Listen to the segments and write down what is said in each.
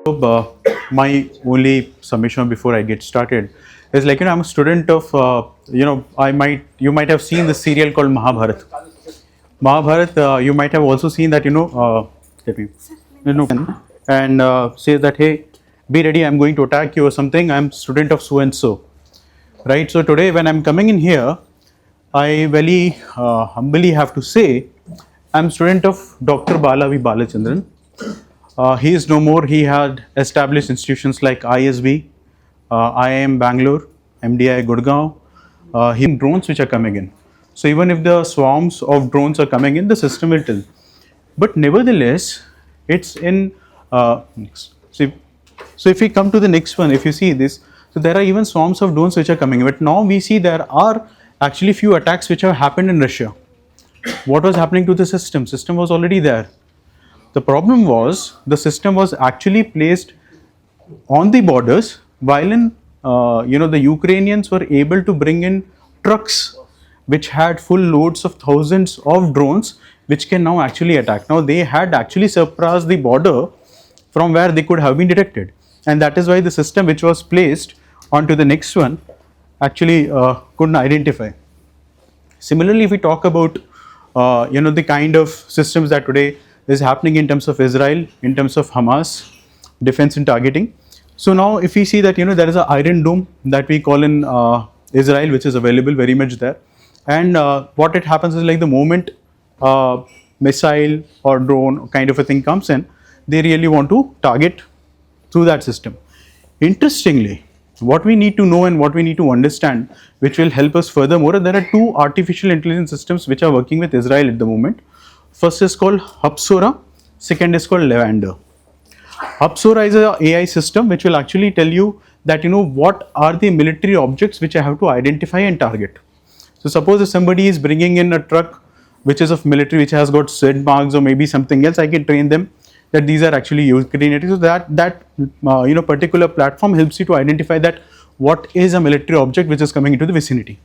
So, my only submission before I get started is like, I'm a student of, you might have seen the serial called Mahabharat. Mahabharat, you might have also seen that, let me, and says that, hey, be ready, I'm going to attack you or something. I'm student of so and so, right? So today when I'm coming in here, I very humbly have to say, I'm student of Dr. Balavi Balachandran. He is no more. He had established institutions like ISB, IIM Bangalore, MDI Gurgaon, he drones which are coming in. So even if the swarms of drones are coming in, the system will tell. But nevertheless, it's in. So, so if we come to the next one, if you see this, so there are even swarms of drones which are coming in. But now we see there are actually few attacks which have happened in Russia. What was happening to the system? System was already there. The problem was the system was actually placed on the borders, while in the Ukrainians were able to bring in trucks which had full loads of thousands of drones which can now actually attack. Now they had actually surpassed the border from where they could have been detected, and that is why the system which was placed onto the next one actually couldn't identify. Similarly, if we talk about the kind of systems that today is happening in terms of Israel, in terms of Hamas, defense and targeting. So now if we see that there is an Iron Dome that we call in Israel, which is available very much there, and what it happens is like the moment missile or drone kind of a thing comes in, they really want to target through that system. Interestingly, what we need to know and what we need to understand, which will help us furthermore, there are two artificial intelligence systems which are working with Israel at the moment. First is called Hapsora, second is called Lavender. Hapsora is an AI system which will actually tell you that what are the military objects which I have to identify and target. So suppose if somebody is bringing in a truck which is of military, which has got Z marks or maybe something else, I can train them that these are actually Ukrainian. So that particular platform helps you to identify that what is a military object which is coming into the vicinity.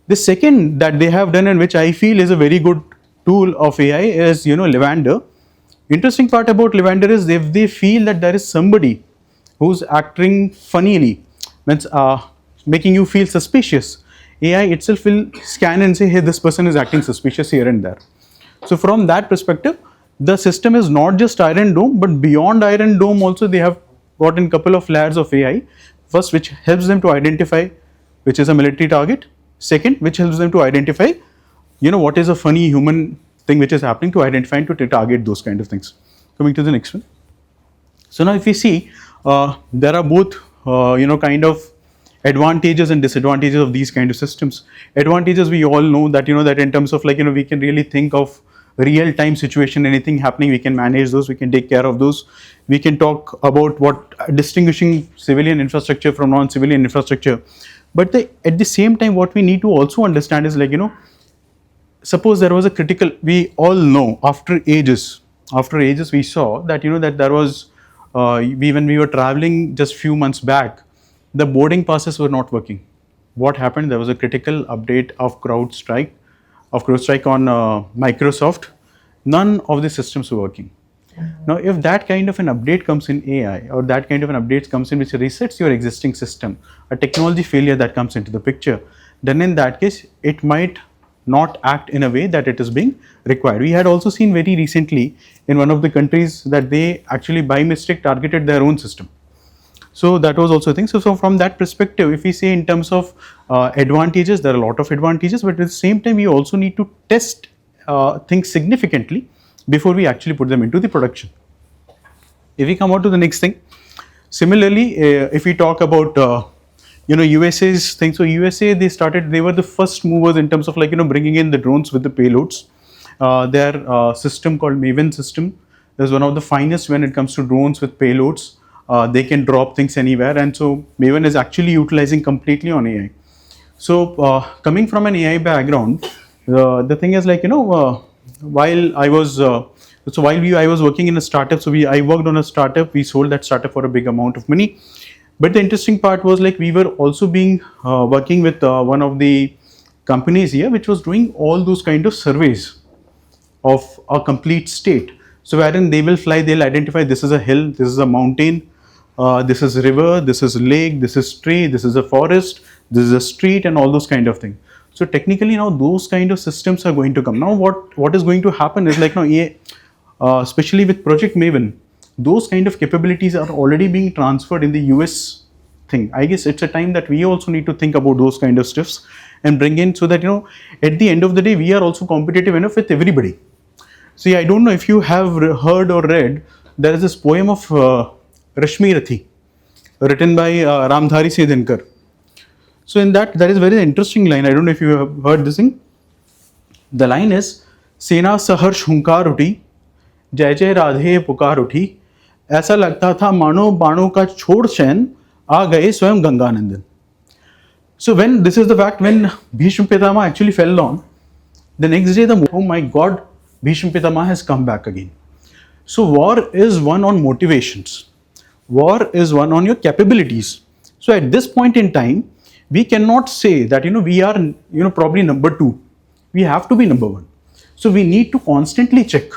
The second that they have done, and which I feel is a very good tool of AI, is Lavender. Interesting part about Lavender is if they feel that there is somebody who's acting funnily, means making you feel suspicious, AI itself will scan and say, hey, this person is acting suspicious here and there. So from that perspective, the system is not just Iron Dome, but beyond Iron Dome also they have gotten a couple of layers of AI. First, which helps them to identify which is a military target. Second, which helps them to identify what is a funny human thing which is happening, to identify and to target those kind of things. Coming to the next one. So now if we see, there are both kind of advantages and disadvantages of these kind of systems. Advantages, we all know that that in terms of we can really think of real time situation, anything happening, we can manage those, we can take care of those. We can talk about what distinguishing civilian infrastructure from non-civilian infrastructure. But at the same time, what we need to also understand is suppose there was a critical, we all know after ages we saw that that there was when we were traveling just few months back, the boarding passes were not working. What happened? There was a critical update of CrowdStrike on Microsoft. None of the systems were working. Now, if that kind of an update comes in AI, or that kind of an update comes in which resets your existing system, a technology failure that comes into the picture, then in that case, it might not act in a way that it is being required. We had also seen very recently in one of the countries that they actually by mistake targeted their own system. So that was also a thing. So from that perspective, if we say in terms of advantages, there are a lot of advantages, but at the same time, we also need to test things significantly before we actually put them into the production. If we come on to the next thing, similarly, if we talk about USA's thing, so USA, they were the first movers in terms of bringing in the drones with the payloads. Their system called Maven system is one of the finest when it comes to drones with payloads. They can drop things anywhere, and so Maven is actually utilizing completely on AI. So coming from an AI background, the thing is while I was I was working in a startup, so I worked on a startup. We sold that startup for a big amount of money. But the interesting part was we were also working with one of the companies here, which was doing all those kind of surveys of a complete state. So wherein they will fly, they'll identify this is a hill, this is a mountain, this is river, this is lake, this is tree, this is a forest, this is a street, and all those kind of things. So technically now those kind of systems are going to come. Now what is going to happen is like now especially with Project Maven, those kind of capabilities are already being transferred in the US thing. I guess it's a time that we also need to think about those kind of stuffs and bring in, so that at the end of the day we are also competitive enough with everybody. See, I don't know if you have heard or read, there is this poem of Rashmi Rathi written by Ramdhari Sedenkar. So in that, there is a very interesting line. I don't know if you have heard this thing. The line is, सेना सहर्ष हुंकार उठी, जय जय राधे पुकार उठी, ऐसा लगता था मानो बाणों का छोड़ चैन आ गए स्वयं गंगानंदन. So when this is the fact, when Bhishma Pitama actually fell down, the next day oh my God, Bhishma Pitama has come back again. So war is won on motivations. War is won on your capabilities. So at this point in time, we cannot say that we are probably number 2. We have to be number 1. So we need to constantly check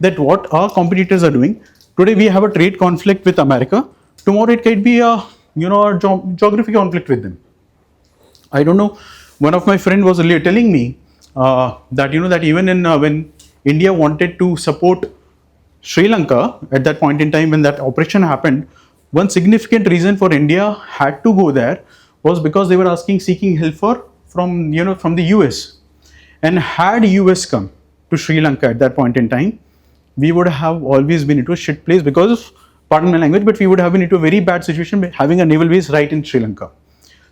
that what our competitors are doing. Today we have a trade conflict with America. Tomorrow it might be a geographic conflict with them. I don't know. One of my friend was telling me that that even in when India wanted to support Sri Lanka at that point in time when that operation happened, one significant reason for India had to go there was because they were seeking help from the US. And had US come to Sri Lanka at that point in time, we would have always been into a shit place because of, pardon my language, but we would have been into a very bad situation having a naval base right in Sri Lanka.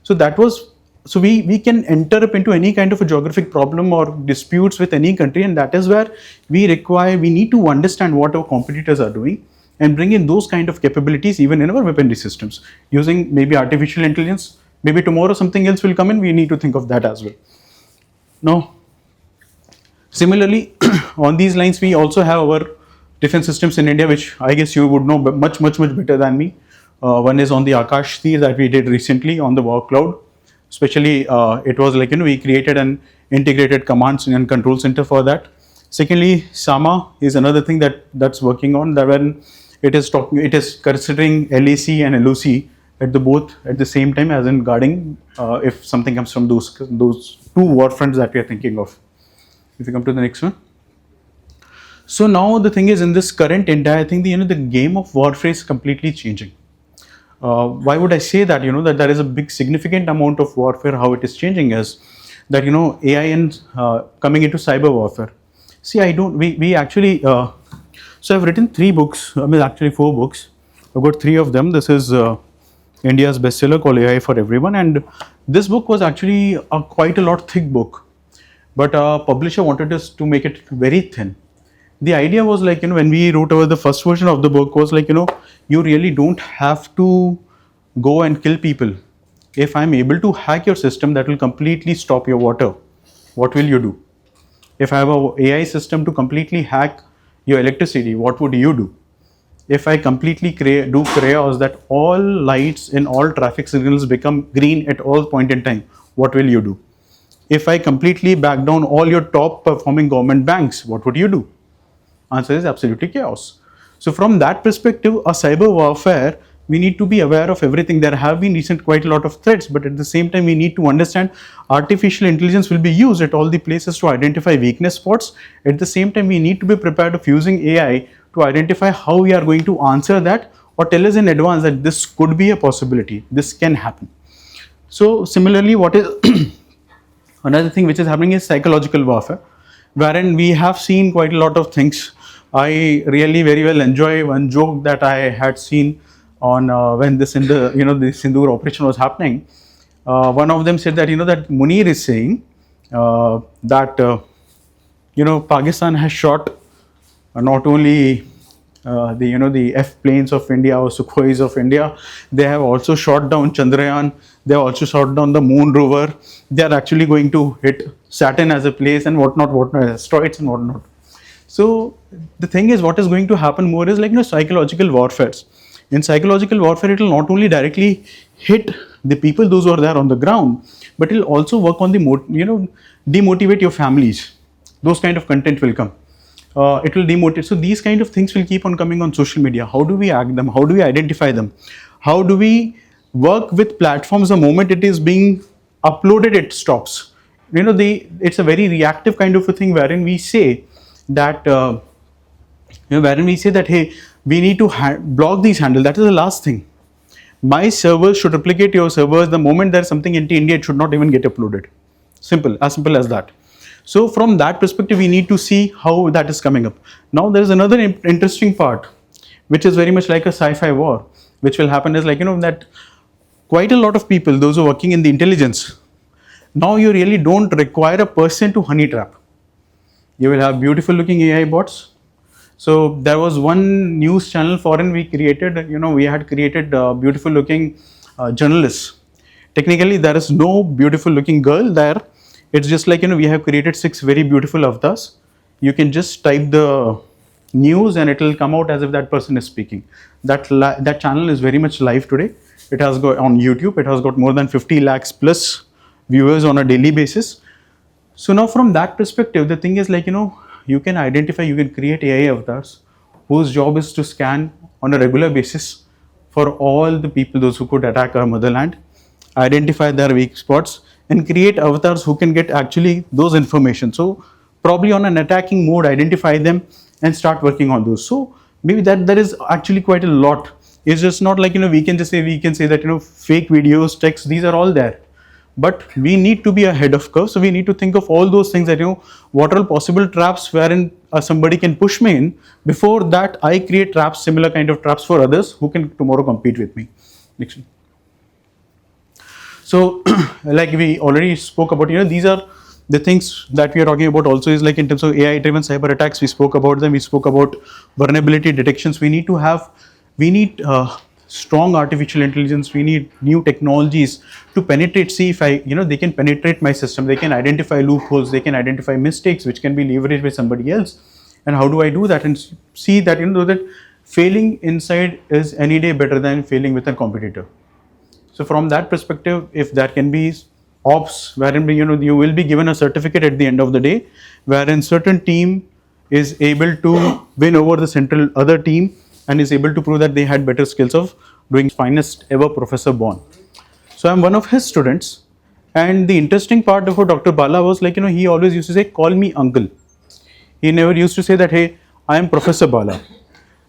So that was, so we can enter up into any kind of a geographic problem or disputes with any country, and that is where we need to understand what our competitors are doing and bring in those kind of capabilities even in our weaponry systems using maybe artificial intelligence. Maybe tomorrow something else will come in, we need to think of that as well. Now, similarly, on these lines, we also have our defense systems in India, which I guess you would know much better than me. One is on the Akash Tir that we did recently on the war cloud. Especially, it was like, we created an integrated command and control center for that. Secondly, SAMA is another thing that's working on that when it is considering LAC and LOC at the same time, as in guarding if something comes from those two war fronts that we are thinking of. If you come to the next one. So now the thing is, in this current entire thing, the game of warfare is completely changing. Why would I say that? That there is a big significant amount of warfare. How it is changing is that AI and coming into cyber warfare. See, we actually. So I've written 3 books. I mean, actually 4 books. I've got 3 of them. This is India's bestseller called AI for Everyone, and this book was actually quite a lot thick book, but publisher wanted us to make it very thin. The idea was like, when we wrote over the first version of the book was like, you really don't have to go and kill people. If I'm able to hack your system that will completely stop your water, what will you do? If I have a AI system to completely hack your electricity, what would you do? If I completely do chaos that all lights in all traffic signals become green at all point in time, what will you do? If I completely back down all your top performing government banks, what would you do? Answer is absolutely chaos. So from that perspective, a cyber warfare, we need to be aware of everything. There have been quite a lot of threats, but at the same time, we need to understand artificial intelligence will be used at all the places to identify weakness spots. At the same time, we need to be prepared of using AI to identify how we are going to answer that or tell us in advance that this could be a possibility, this can happen. So similarly, what is another thing which is happening is psychological warfare, wherein we have seen quite a lot of things. I really very well enjoy one joke that I had seen on when the Sindoor operation was happening. One of them said that that Munir is saying that Pakistan has shot not only the F planes of India or Sukhois of India, they have also shot down Chandrayaan, they have also shot down the moon rover, they are actually going to hit Saturn as a place and whatnot, asteroids and whatnot. So the thing is, what is going to happen more is like psychological warfare. In psychological warfare, it will not only directly hit the people, those who are there on the ground, but it will also work on the demotivate your families. Those kind of content will come. it will demotivate. So these kind of things will keep on coming on social media. How do we act them? How do we identify them? How do we work with platforms? The moment it is being uploaded, it stops. It's a very reactive kind of a thing wherein we say that hey, we need to block these handles. That is the last thing. My servers should replicate your servers. The moment there's something into India, it should not even get uploaded. Simple as that. So from that perspective, we need to see how that is coming up. Now there is another interesting part, which is very much like a sci-fi war, which will happen is that quite a lot of people, those who are working in the intelligence, now you really don't require a person to honey trap. You will have beautiful looking AI bots. So there was one news channel foreign we created, we had created beautiful looking journalists. Technically there is no beautiful looking girl there. It's just like, we have created 6 very beautiful avatars. You can just type the news and it will come out as if that person is speaking. That channel is very much live today. It has got on YouTube, it has got more than 50 lakhs plus viewers on a daily basis. So now from that perspective, the thing is you can identify, you can create AI avatars whose job is to scan on a regular basis for all the people, those who could attack our motherland, identify their weak spots and create avatars who can get actually those information. So probably on an attacking mode, identify them and start working on those. So maybe that is actually quite a lot. It's just not like, we can say that, fake videos, text, these are all there. But we need to be ahead of curve. So we need to think of all those things that, what are possible traps wherein somebody can push me in. Before that, I create traps, similar kind of traps for others who can tomorrow compete with me. Next one. So like we already spoke about, these are the things that we are talking about also is like in terms of AI driven cyber attacks, we spoke about them, we spoke about vulnerability detections. We need strong artificial intelligence, we need new technologies to penetrate, see if they can penetrate my system, they can identify loopholes, they can identify mistakes which can be leveraged by somebody else. And how do I do that and see that, that failing inside is any day better than failing with a competitor. So from that perspective, if there can be ops wherein you will be given a certificate at the end of the day, wherein certain team is able to win over the central other team and is able to prove that they had better skills of doing finest ever professor born. So I'm one of his students, and the interesting part of Dr. Bala was like, he always used to say, call me uncle. He never used to say that, hey, I am Professor Bala.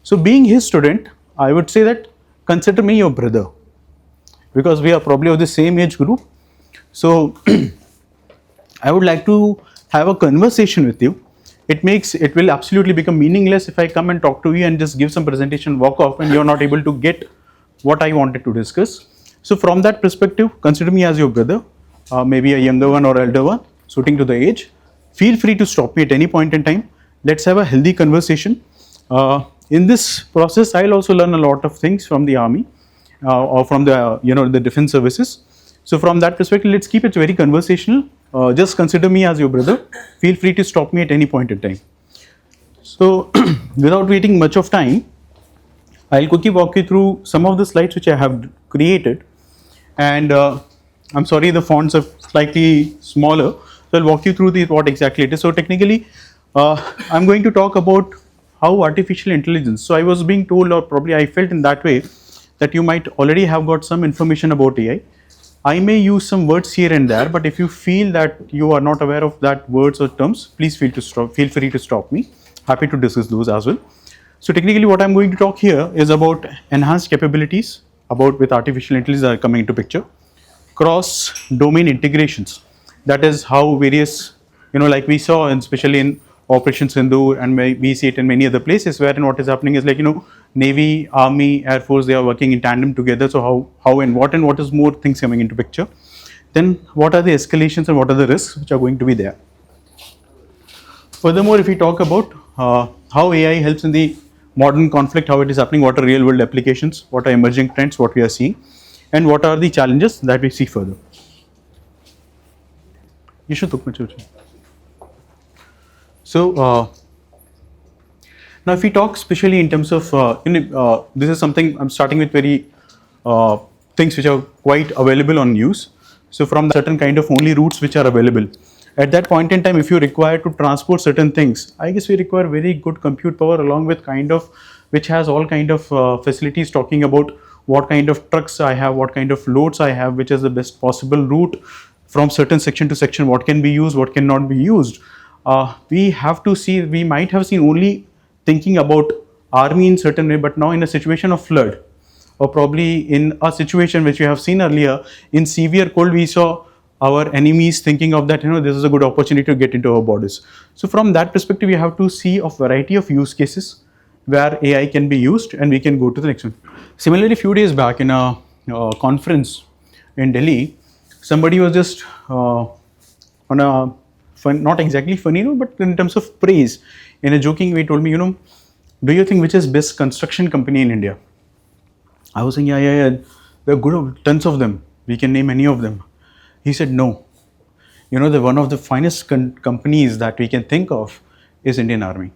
So being his student, I would say that consider me your brother, because we are probably of the same age group. So I would like to have a conversation with you. It will absolutely become meaningless if I come and talk to you and just give some presentation, walk off, and you're not able to get what I wanted to discuss. So from that perspective, consider me as your brother, maybe a younger one or elder one, suiting to the age. Feel free to stop me at any point in time. Let's have a healthy conversation. In this process, I'll also learn a lot of things from the army or from the the defense services. So from that perspective, let's keep it very conversational. Just consider me as your brother. Feel free to stop me at any point in time. So without waiting much of time, I'll quickly walk you through some of the slides which I have created. And I'm sorry, the fonts are slightly smaller. So I'll walk you through what exactly it is. So technically, I'm going to talk about how artificial intelligence. So I was being told, or probably I felt in that way, that you might already have got some information about AI. I may use some words here and there, but if you feel that you are not aware of that words or terms, please feel free to stop me. Happy to discuss those as well. So technically what I'm going to talk here is about enhanced capabilities with artificial intelligence are coming into picture. Cross domain integrations. That is how various, like we saw, and especially in Operation Sindoor, and we see it in many other places, wherein what is happening is like, Navy, Army, Air Force, they are working in tandem together. So how and what is more things coming into picture. Then what are the escalations and what are the risks which are going to be there. Furthermore, if we talk about how AI helps in the modern conflict, how it is happening, what are real world applications, what are emerging trends, what we are seeing, and what are the challenges that we see further. You should look much. So now if we talk especially in terms of, this is something I'm starting with very things which are quite available on news. So from certain kind of only routes which are available. At that point in time, if you require to transport certain things, I guess we require very good compute power along with kind of, which has all kind of facilities talking about what kind of trucks I have, what kind of loads I have, which is the best possible route from certain section to section, what can be used, what cannot be used. We have to see, we might have seen only thinking about army in certain way, but now in a situation of flood, or probably in a situation which we have seen earlier, in severe cold, we saw our enemies thinking of that, this is a good opportunity to get into our borders. So from that perspective, we have to see a variety of use cases where AI can be used, and we can go to the next one. Similarly, a few days back in a conference in Delhi, somebody was just on a fun, not exactly funny, but in terms of praise, in a joking way, told me, do you think which is best construction company in India? I was saying, yeah. There are good tons of them. We can name any of them. He said, no. The one of the finest companies that we can think of is Indian Army.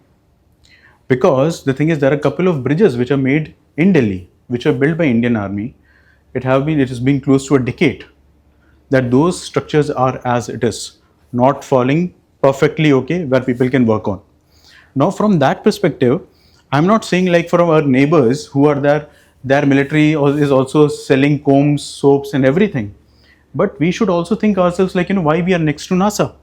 Because the thing is, there are a couple of bridges which are made in Delhi, which are built by Indian Army. It has been close to a decade that those structures are as it is, not falling perfectly okay, where people can work on. Now, from that perspective, I'm not saying like for our neighbors who are there, their military is also selling combs, soaps and everything. But we should also think ourselves like, why we are next to NASA.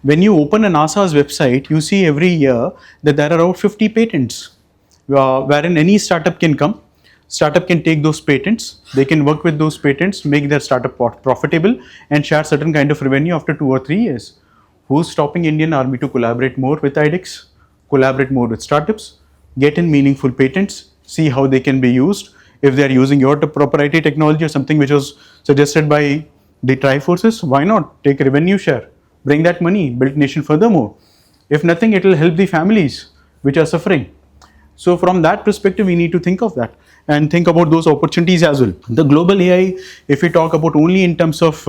When you open a NASA's website, you see every year that there are around 50 patents, wherein any startup can come. Startup can take those patents, they can work with those patents, make their startup profitable and share certain kind of revenue after 2 or 3 years. Who's stopping Indian Army to collaborate more with IDEX, collaborate more with startups, get in meaningful patents, see how they can be used. If they are using your proprietary technology or something which was suggested by the Triforces, why not take revenue share, bring that money, build nation furthermore. If nothing, it will help the families which are suffering. So from that perspective, we need to think of that and think about those opportunities as well. The global AI, if we talk about only in terms of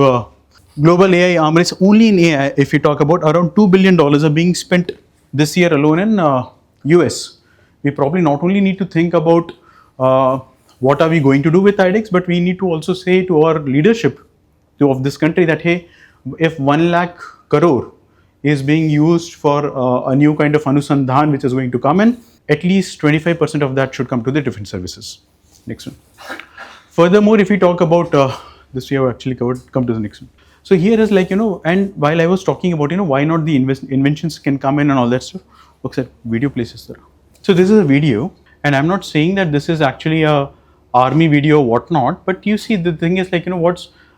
global AI arm race, only in AI, if we talk about around $2 billion are being spent this year alone in US. We probably not only need to think about what are we going to do with IDEX, but we need to also say to our leadership of this country that, hey, if 1 lakh crore is being used for a new kind of Anusandhan which is going to come in, at least 25% of that should come to the defense services. Next one. Furthermore, if we talk about this, we have actually covered, come to the next one. So here is like, and while I was talking about, why not the inventions can come in and all that stuff, looks at video places there. So this is a video, and I'm not saying that this is actually a army video or whatnot, but you see the thing is like,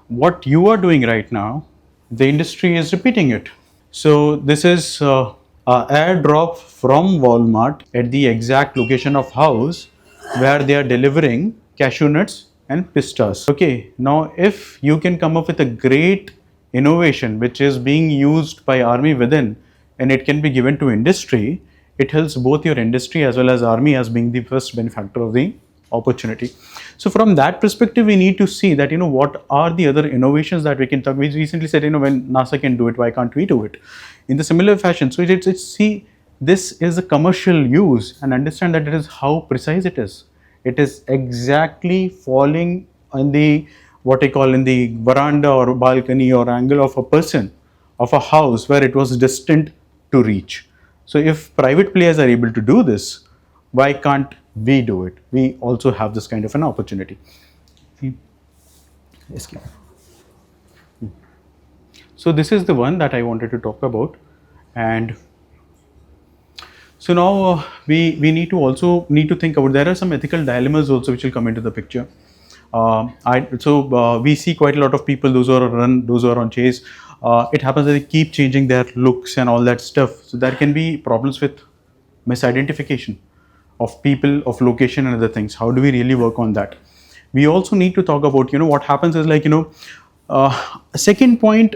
what you are doing right now, the industry is repeating it. So this is a airdrop from Walmart at the exact location of house where they are delivering cashew nuts and pistas. Okay, now if you can come up with a great innovation which is being used by army within and it can be given to industry, it helps both your industry as well as army as being the first benefactor of the opportunity. So from that perspective, we need to see that, what are the other innovations that we can talk. We recently said, when NASA can do it, why can't we do it? In the similar fashion, so it's see, this is a commercial use and understand that it is how precise it is. It is exactly falling on the, what I call in the veranda or balcony or angle of a person, of a house where it was destined to reach. So if private players are able to do this, why can't we do it? We also have this kind of an opportunity. So this is the one that I wanted to talk about, and so now we need to also think about, there are some ethical dilemmas also which will come into the picture. We see quite a lot of people, those who are on chase, it happens that they keep changing their looks and all that stuff. So there can be problems with misidentification of people, of location and other things. How do we really work on that? We also need to talk about, what happens is like, second point,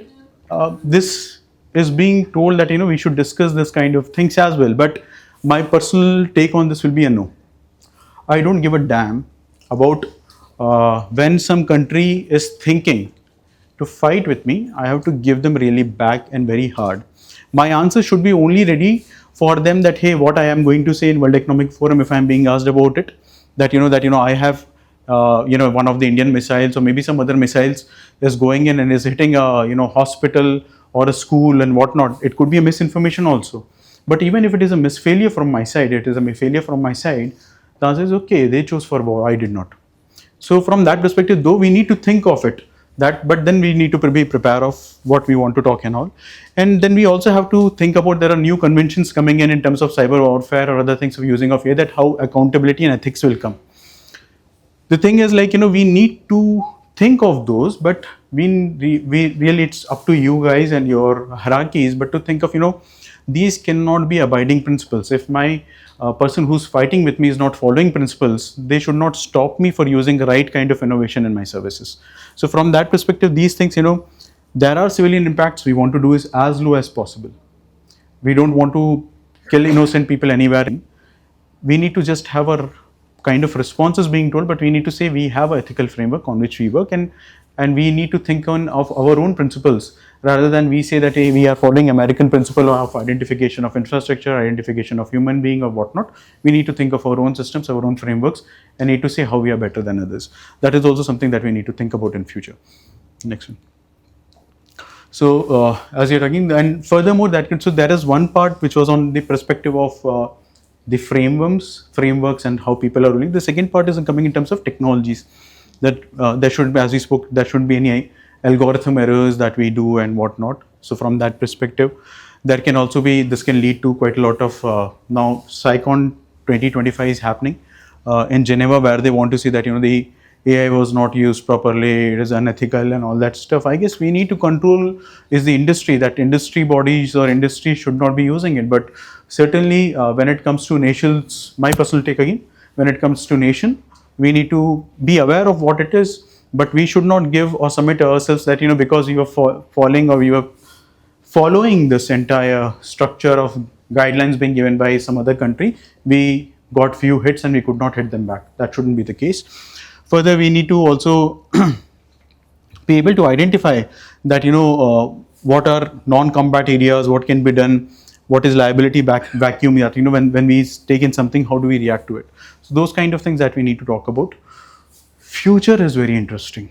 this is being told that, we should discuss this kind of things as well. But my personal take on this will be a no. I don't give a damn about when some country is thinking to fight with me, I have to give them really back and very hard. My answer should be only ready for them that, hey, what I am going to say in World Economic Forum, if I am being asked about it, that, I have, one of the Indian missiles or maybe some other missiles is going in and is hitting a, hospital or a school and whatnot. It could be a misinformation also. But even if it is a misfailure from my side, it is a failure from my side, the answer is okay, they chose for war, I did not. So from that perspective, though we need to think of it, that, but then we need to be prepared of what we want to talk and all. And then we also have to think about, there are new conventions coming in terms of cyber warfare or other things of using of AI, that how accountability and ethics will come. The thing is, like, we need to think of those, but we really, it's up to you guys and your hierarchies, but to think of, these cannot be abiding principles. If my person who's fighting with me is not following principles, they should not stop me for using the right kind of innovation in my services. So from that perspective, these things, there are civilian impacts we want to do is as low as possible. We don't want to kill innocent people anywhere. We need to just have a kind of responses being told, but we need to say we have an ethical framework on which we work, and we need to think of our own principles, rather than we say that, hey, we are following American principle of identification of infrastructure, identification of human being or whatnot. We need to think of our own systems, our own frameworks, and need to say how we are better than others. That is also something that we need to think about in future. Next one. So as you're talking, and furthermore, so there is one part which was on the perspective of the frameworks and how people are ruling. The second part is coming in terms of technologies, that there should be, as we spoke, there shouldn't be any algorithm errors that we do and whatnot. So from that perspective, there can also be, this can lead to quite a lot of, now SciCon 2025 is happening in Geneva, where they want to see that, the AI was not used properly, it is unethical and all that stuff. I guess we need to control is the industry, that industry bodies or industry should not be using it. But certainly when it comes to nations, my personal take again, when it comes to nation, we need to be aware of what it is, but we should not give or submit ourselves that, because we were following or we were following this entire structure of guidelines being given by some other country, we got few hits and we could not hit them back. That shouldn't be the case. Further, we need to also be able to identify that, what are non-combat areas, what can be done, what is liability vacuum, that, when we take in something, how do we react to it. So those kind of things that we need to talk about. Future is very interesting.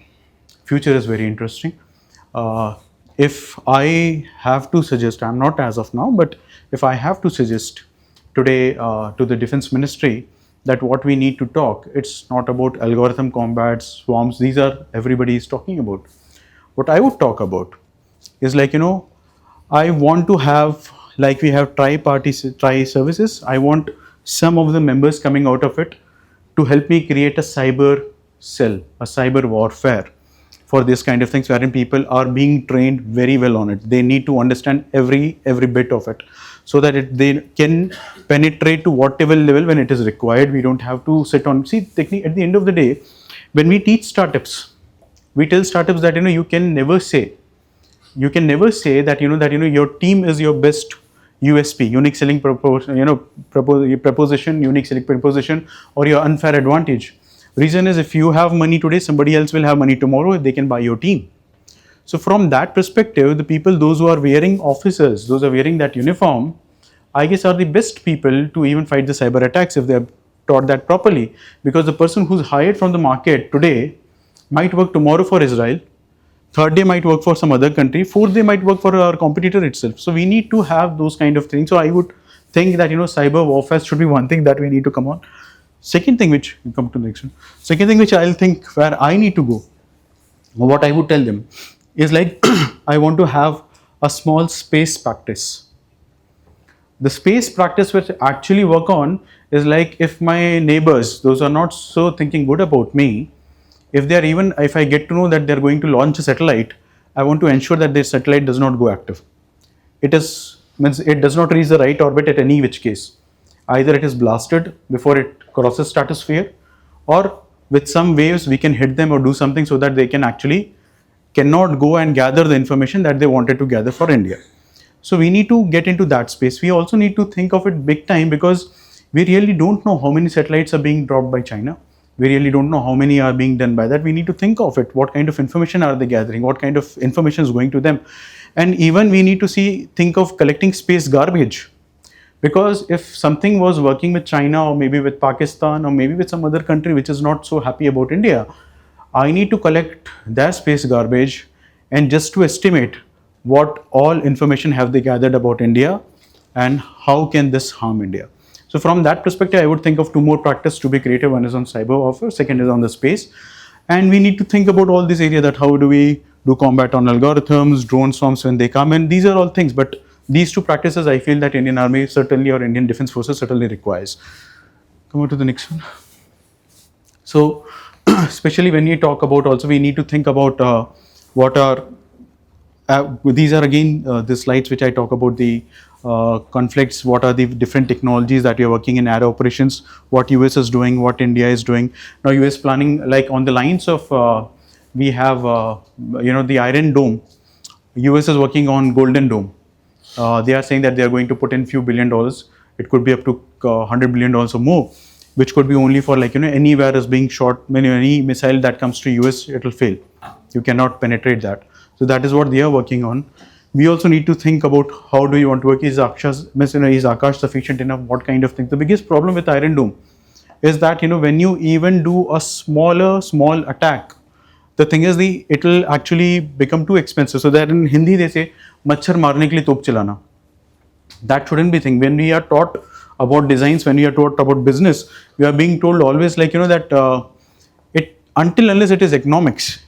If I have to suggest, I'm not as of now, but if I have to suggest today to the Defense Ministry, that what we need to talk, it's not about algorithm combats, swarms, these are everybody is talking about. What I would talk about is, like, I want to have, like we have tri services, I want some of the members coming out of it to help me create a cyber cell, a cyber warfare for this kind of things, wherein people are being trained very well on it. They need to understand every bit of it, so that they can penetrate to whatever level when it is required. We don't have to sit on, see, technically at the end of the day, when we teach startups, we tell startups that, you can never say that, your team is your best USP, unique selling proposition, unique selling proposition, or your unfair advantage. Reason is, if you have money today, somebody else will have money tomorrow, they can buy your team. So from that perspective, the people, those who are wearing officers, those who are wearing that uniform, I guess are the best people to even fight the cyber attacks if they are taught that properly. Because the person who's hired from the market today might work tomorrow for Israel, third day might work for some other country, fourth day might work for our competitor itself. So we need to have those kind of things. So I would think that, cyber warfare should be one thing that we need to come on. Second thing which, come to the next one. Second thing which I'll think where I need to go, what I would tell them is, like, I want to have a small space practice. The space practice which I actually work on is, like, if my neighbors, those are not so thinking good about me, if I get to know that they're going to launch a satellite, I want to ensure that their satellite does not go active. It does not reach the right orbit at any which case. Either it is blasted before it crosses stratosphere, or with some waves we can hit them or do something so that they cannot go and gather the information that they wanted to gather for India. So we need to get into that space. We also need to think of it big time, because we really don't know how many satellites are being dropped by China. We really don't know how many are being done by that. We need to think of it. What kind of information are they gathering? What kind of information is going to them? And even we need to think of collecting space garbage. Because if something was working with China, or maybe with Pakistan, or maybe with some other country which is not so happy about India, I need to collect their space garbage, and just to estimate what all information have they gathered about India, and how can this harm India. So from that perspective, I would think of two more practice to be created. One is on cyber warfare, second is on the space. And we need to think about all this area, that how do we do combat on algorithms, drone swarms when they come in. These are all things, but these two practices I feel that Indian Army certainly, or Indian Defence Forces certainly requires. Come on to the next one. So especially when we talk about, also we need to think about what are these are again the slides which I talk about the conflicts, what are the different technologies that we are working in air operations, what US is doing, what India is doing. Now US planning, like on the lines of we have the Iron Dome. US is working on Golden Dome. They are saying that they are going to put in few $1 billion. It could be up to $100 billion or more, which could be only for anywhere is being shot. Any missile that comes to US, it will fail. You cannot penetrate that. So that is what they are working on. We also need to think about how do you want to work. Is Akash sufficient enough? What kind of thing? The biggest problem with Iron Dome is that when you even do a small attack, the thing is it will actually become too expensive. So that in Hindi they say machhar marne ke liye top chalana. That shouldn't be thing. When we are taught about designs, when we are taught about business, we are being told always that it, until unless it is economics,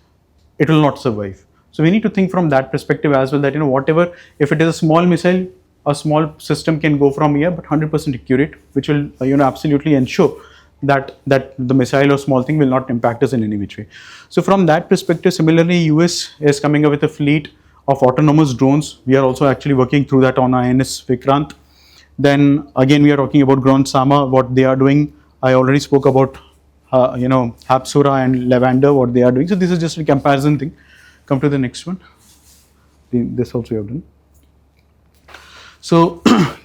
it will not survive. So we need to think from that perspective as well, that whatever, if it is a small missile, a small system can go from here, but 100% accurate, which will absolutely ensure that the missile or small thing will not impact us in any which way. So from that perspective, similarly, US is coming up with a fleet of autonomous drones. We are also actually working through that on INS Vikrant. Then again, we are talking about Ground Sama, what they are doing. I already spoke about Hapsura and Lavender, what they are doing. So this is just a comparison thing. Come to the next one. This also you have done. So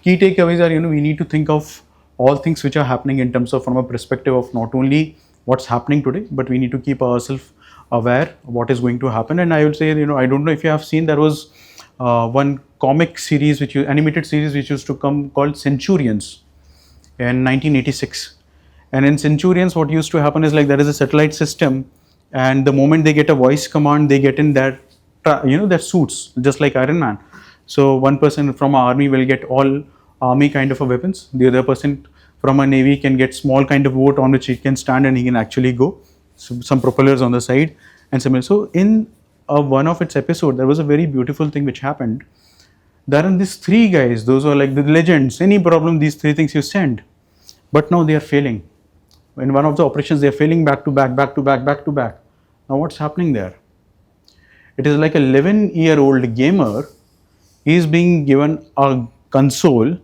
key takeaways are, we need to think of all things which are happening in terms of from a perspective of not only what's happening today, but we need to keep ourselves aware of what is going to happen. And I would say, I don't know if you have seen, there was one comic series, animated series which used to come called Centurions in 1986. And in Centurions, what used to happen is there is a satellite system, and the moment they get a voice command, they get in their their suits, just like Iron Man. So one person from our army will get all army kind of a weapons. The other person from a navy can get small kind of boat on which he can stand and he can actually go. So some propellers on the side and similar. So in one of its episode, there was a very beautiful thing which happened. There are these three guys, those are like the legends. Any problem, these three things you send. But now they are failing. In one of the operations, they are failing back to back, back to back, back to back. Now what's happening there? It is like a 11-year-old gamer. He is being given a console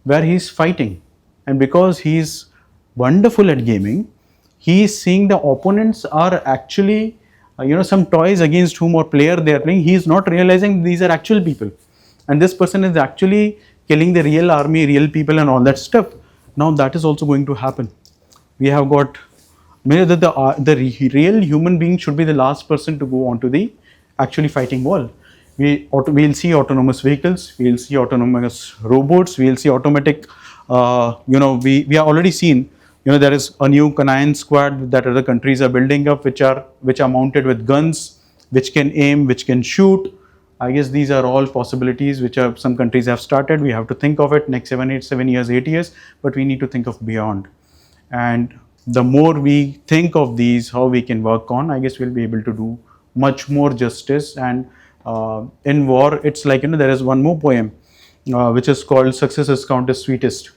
where he is fighting. And because he is wonderful at gaming, he is seeing the opponents are actually, some toys against whom or player they are playing. He is not realizing these are actual people. And this person is actually killing the real army, real people and all that stuff. Now that is also going to happen. We have got, the real human being should be the last person to go onto the actually fighting wall. We'll see autonomous vehicles, we'll see autonomous robots, we'll see automatic, we are already seen, there is a new canine squad that other countries are building up, which are mounted with guns, which can aim, which can shoot. I guess these are all possibilities which some countries have started. We have to think of it next 7 years, 8 years, but we need to think of beyond. And the more we think of these, how we can work on, I guess we'll be able to do much more justice. And in war, it's like, there is one more poem which is called Success is Counted Sweetest.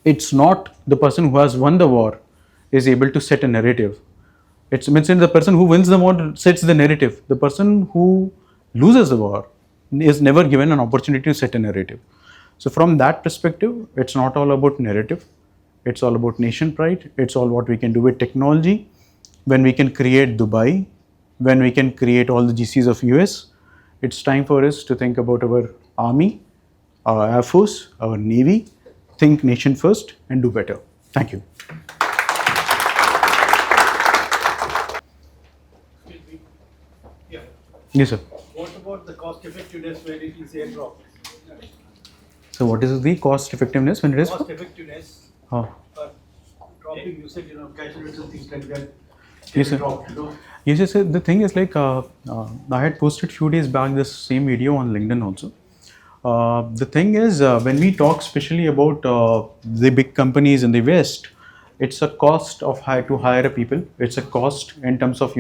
It's not the person who has won the war is able to set a narrative. It's the person who wins the war sets the narrative. The person who loses the war is never given an opportunity to set a narrative. So from that perspective, it's not all about narrative. It's all about nation pride. It's all what we can do with technology. When we can create Dubai, when we can create all the GCs of US, it's time for us to think about our army, our air force, our navy, think nation first and do better. Thank you. Yeah. Yes, sir. What about the cost effectiveness when it is airdrop? So what is the cost effectiveness when it is? Cost effectiveness. Oh. Dropping, you said, casualties and things like that. Yes, sir. Yes, yes, sir. The thing is like I had posted few days back this same video on LinkedIn also. The thing is when we talk especially about the big companies in the West, it's a cost of to hire people. It's a cost in terms of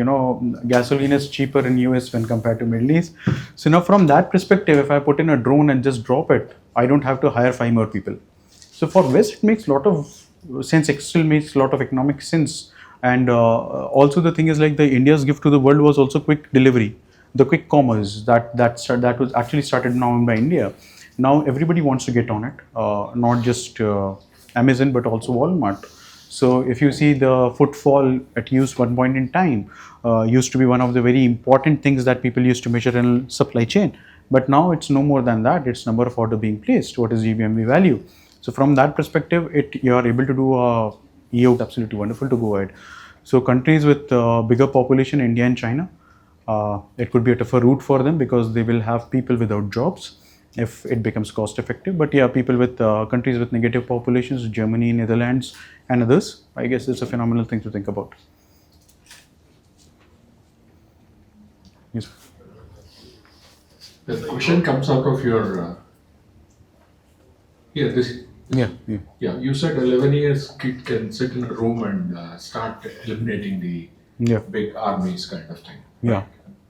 gasoline is cheaper in US when compared to Middle East. So now from that perspective, if I put in a drone and just drop it, I don't have to hire 5 more people. So for West, it makes a lot of sense. It still makes a lot of economic sense. And also the thing is like the India's gift to the world was also quick delivery, the quick commerce that was actually started now by India. Now everybody wants to get on it, not just Amazon but also Walmart. So if you see the footfall at use one point in time, used to be one of the very important things that people used to measure in supply chain. But now it's no more than that. It's number of order being placed. What is GBMV value? So from that perspective, you are able to do EO. Absolutely wonderful to go ahead. So countries with bigger population, India and China, it could be a tougher route for them because they will have people without jobs if it becomes cost effective. But yeah, people with countries with negative populations, Germany, Netherlands, and others, I guess it's a phenomenal thing to think about. Yes. The question comes out of your Yeah. yeah. You said 11 years kid can sit in a room and start eliminating the Yeah. big armies kind of thing. Yeah.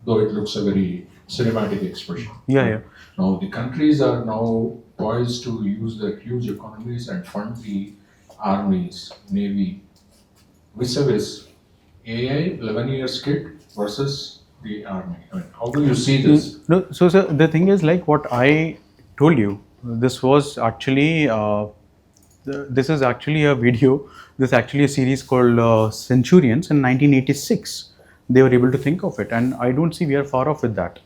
Though it looks a very cinematic expression. Yeah. Now the countries are now poised to use their huge economies and fund the armies, navy, vis-a-vis AI 11 years kid versus the army. I mean, how do you see this? No, so sir, the thing is like what I told you. This was actually this is actually a video. This is actually a series called Centurions in 1986. They were able to think of it, and I don't see we are far off with that.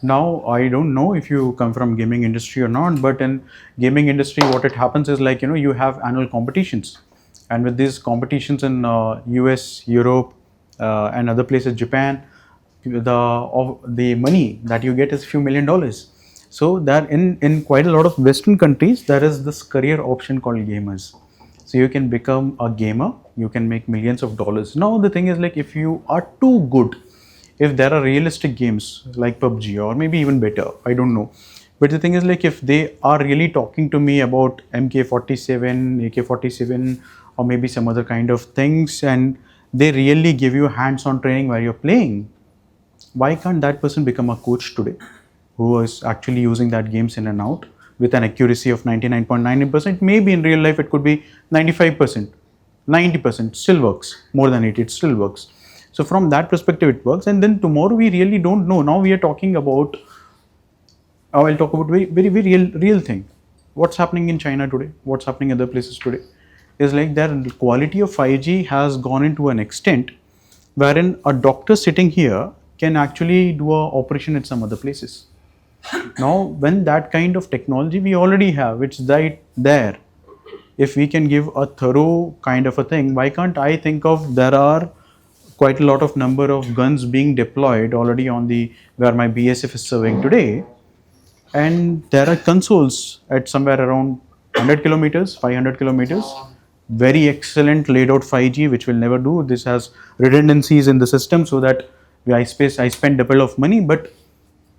Now I don't know if you come from gaming industry or not, but in gaming industry, what it happens is like you have annual competitions, and with these competitions in US, Europe, and other places, Japan, the money that you get is a few $1,000,000. So that in quite a lot of Western countries, there is this career option called gamers. So you can become a gamer, you can make millions of dollars. Now the thing is like if you are too good, if there are realistic games like PUBG or maybe even better, I don't know. But the thing is like if they are really talking to me about MK47, AK-47 or maybe some other kind of things and they really give you hands-on training while you're playing, why can't that person become a coach today who is actually using that games in and out with an accuracy of 99.99%? Maybe in real life it could be 95%, 90%, still works. More than it still works. So from that perspective it works. And then tomorrow we really don't know. Now we are talking about, I'll talk about very real thing. What's happening in China today? What's happening in other places today? Is like their quality of 5G has gone into an extent wherein a doctor sitting here can actually do a operation at some other places. Now, when that kind of technology we already have, it's right there. If we can give a thorough kind of a thing, why can't I think of there are quite a lot of number of guns being deployed already on the where my BSF is serving today, and there are consoles at somewhere around 100 kilometers, 500 kilometers. Very excellent laid out 5G, which will never do. This has redundancies in the system so that I spend double of money, but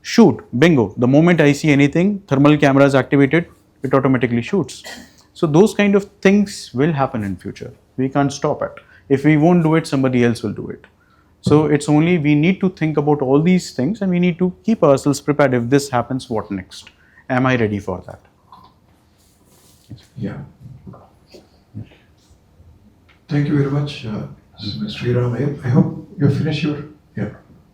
shoot, bingo. The moment I see anything, thermal camera is activated, it automatically shoots. So those kind of things will happen in future. We can't stop it. If we won't do it, somebody else will do it. So it's only we need to think about all these things and we need to keep ourselves prepared. If this happens, what next? Am I ready for that? Yeah. Thank you very much, Shree Ram Iyer. I hope you finished your. Yeah.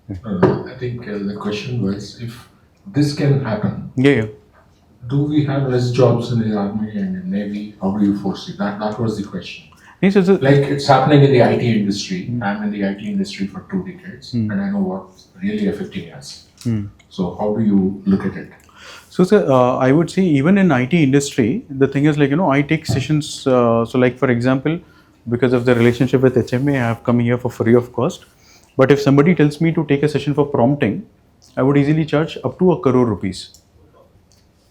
I think the question was if this can happen, Yeah. do we have less jobs in the army and in navy? How do you foresee that? That was the question. Yes, Like it's happening in the IT industry. I'm in the IT industry for 2 decades, and I know what's really affecting us. So how do you look at it? So, sir, I would say even in IT industry, the thing is like, I take sessions. So like, for example, because of the relationship with HMA, I have come here for free of cost. But if somebody tells me to take a session for prompting, I would easily charge up to 1 crore rupees.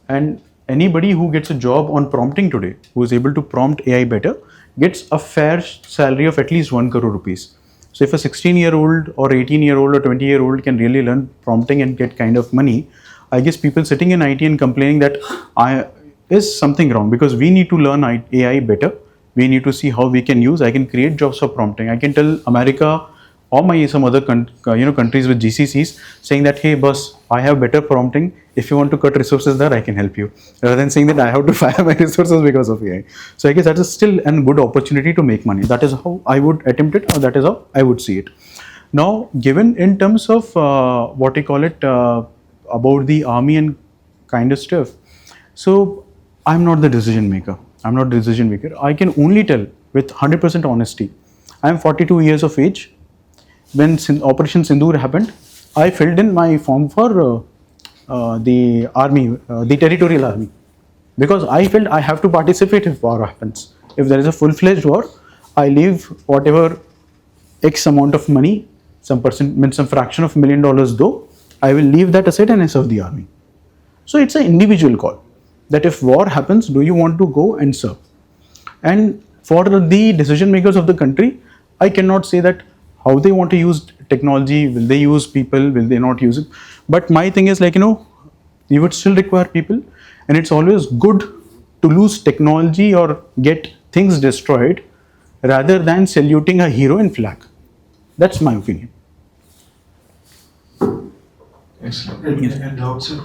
And anybody who gets a job on prompting today, who is able to prompt AI better, gets a fair salary of at least 1 crore rupees. So if a 16-year-old or 18-year-old or 20-year-old can really learn prompting and get kind of money, I guess people sitting in IT and complaining that I is something wrong, because we need to learn AI better. We need to see how we can use. I can create jobs for prompting. I can tell America or some other countries with GCCs saying that, hey boss, I have better prompting. If you want to cut resources there, I can help you, rather than saying that I have to fire my resources because of AI. So I guess that is still a good opportunity to make money. That is how I would attempt it, or that is how I would see it. Now, given in terms of what you call it about the army and kind of stuff, so I'm not the decision maker. I'm not the decision maker. I can only tell with 100% honesty. I'm 42 years of age. When Operation Sindoor happened, I filled in my form for the army, the territorial army, because I felt I have to participate if war happens. If there is a full-fledged war, I leave whatever X amount of money, some percent, means some fraction of $1 million though, I will leave that aside and I serve the army. So it's an individual call that if war happens, do you want to go and serve? And for the decision makers of the country, I cannot say that how they want to use technology. Will they use people? Will they not use it? But my thing is like, you would still require people, and it's always good to lose technology or get things destroyed rather than saluting a hero in flag. That's my opinion. Excellent. At the outset,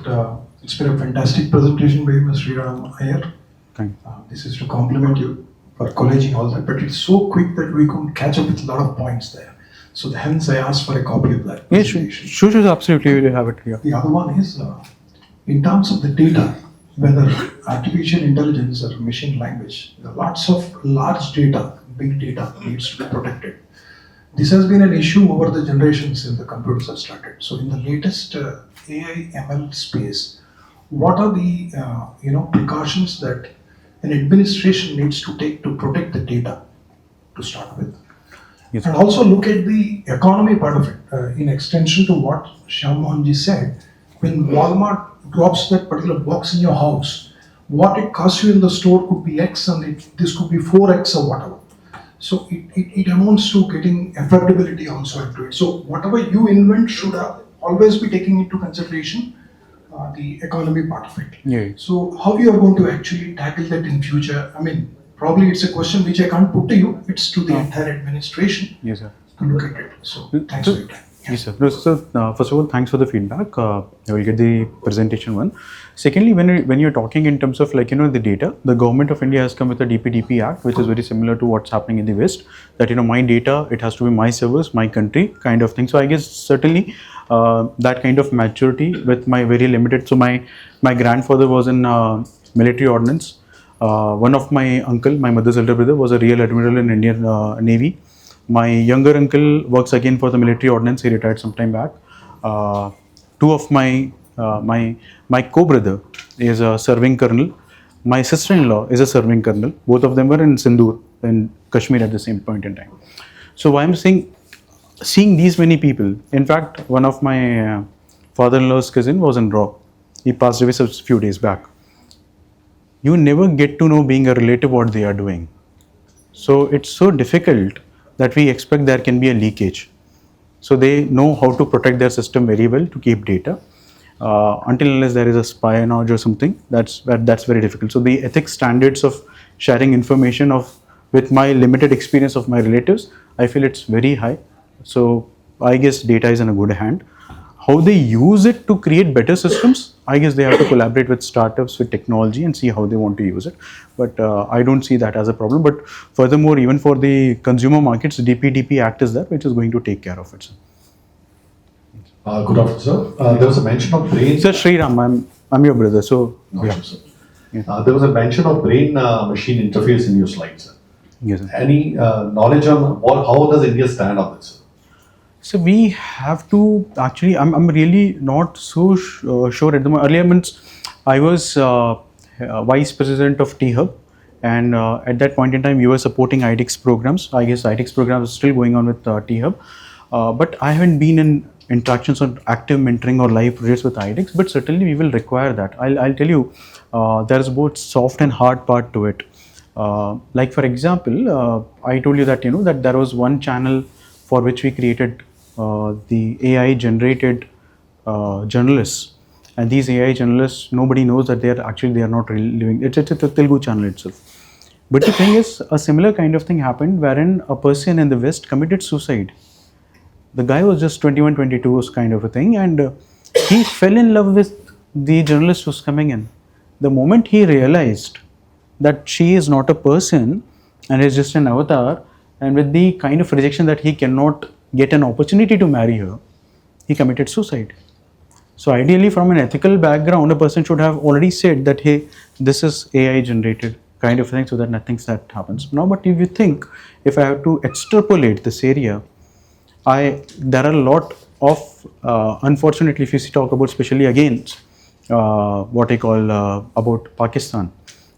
it's been a fantastic presentation by Mr. Shreeram Iyer. Thank This is to compliment you for collating all that, but it's so quick that we couldn't catch up with a lot of points there. So hence I asked for a copy of that. you. presentation. Sure, absolutely, we will have it here. The other one is, in terms of the data, whether artificial intelligence or machine language, there are lots of large data, big data needs to be protected. This has been an issue over the generations since the computers have started. So in the latest AI ML space, what are the precautions that an administration needs to take to protect the data to start with? Yes. And also look at the economy part of it. In extension to what Shyam said, when Walmart drops that particular box in your house, what it costs you in the store could be X, and this could be 4X or whatever. So it amounts to getting affordability also into it. So whatever you invent should always be taking into consideration the economy part of it. Yeah. So how you are going to actually tackle that in future? I mean, probably it's a question which I can't put to you. It's to the entire administration Yes, sir. to look at it. So thanks for your time. Yes, sir. No, so, first of all, thanks for the feedback. I will get the presentation one. Secondly, when you're talking in terms of the data, the government of India has come with a DPDP Act, which is very similar to what's happening in the West. That my data, it has to be my servers, my country, kind of thing. So I guess certainly that kind of maturity with my very limited. So my grandfather was in military ordnance. One of my uncle, my mother's elder brother, was a real admiral in Indian Navy. My younger uncle works again for the military ordnance. He retired some time back. Two of my co-brother is a serving colonel. My sister-in-law is a serving colonel. Both of them were in Sindoor in Kashmir at the same point in time. So why I'm saying, seeing these many people. In fact, one of my father-in-law's cousin was in RAW. He passed away a few days back. You never get to know, being a relative, what they are doing. So it's so difficult that we expect there can be a leakage. So they know how to protect their system very well to keep data. Until unless there is a spionage or something, that's very difficult. So the ethics standards of sharing information with my limited experience of my relatives, I feel it's very high. So I guess data is in a good hand. How they use it to create better systems, I guess they have to collaborate with startups, with technology, and see how they want to use it. But I don't see that as a problem. But furthermore, even for the consumer markets, DPDP Act is there, which is going to take care of it. Sir. Good afternoon, sir. There was a mention of brain. Sir, Shree Ram, I'm your brother. So Yeah. There was a mention of brain-machine interface in your slides, sir. yes, sir. Any knowledge on how does India stand on this, sir? So we have to actually. I'm really not so sure at the moment. Earlier, I was vice president of T-Hub, and at that point in time, we were supporting IDEX programs. I guess IDEX programs are still going on with T-Hub, but I haven't been in interactions on active mentoring or live projects with IDEX. But certainly, we will require that. I'll tell you, there's both soft and hard part to it. Like for example, I told you that that there was one channel for which we created the AI generated journalists. And these AI journalists, nobody knows that they are not really living. It's a Telugu channel itself. But the thing is, a similar kind of thing happened wherein a person in the West committed suicide. The guy was just 21, 22 kind of a thing, and he fell in love with the journalist who's coming in. The moment he realized that she is not a person and is just an avatar, and with the kind of rejection that he cannot get an opportunity to marry her, he committed suicide. So ideally, from an ethical background, a person should have already said that, hey, this is AI generated kind of thing, so that nothing that happens. Now, but if you think, if I have to extrapolate this area, there are a lot of unfortunately, if you talk about especially against what I call about Pakistan.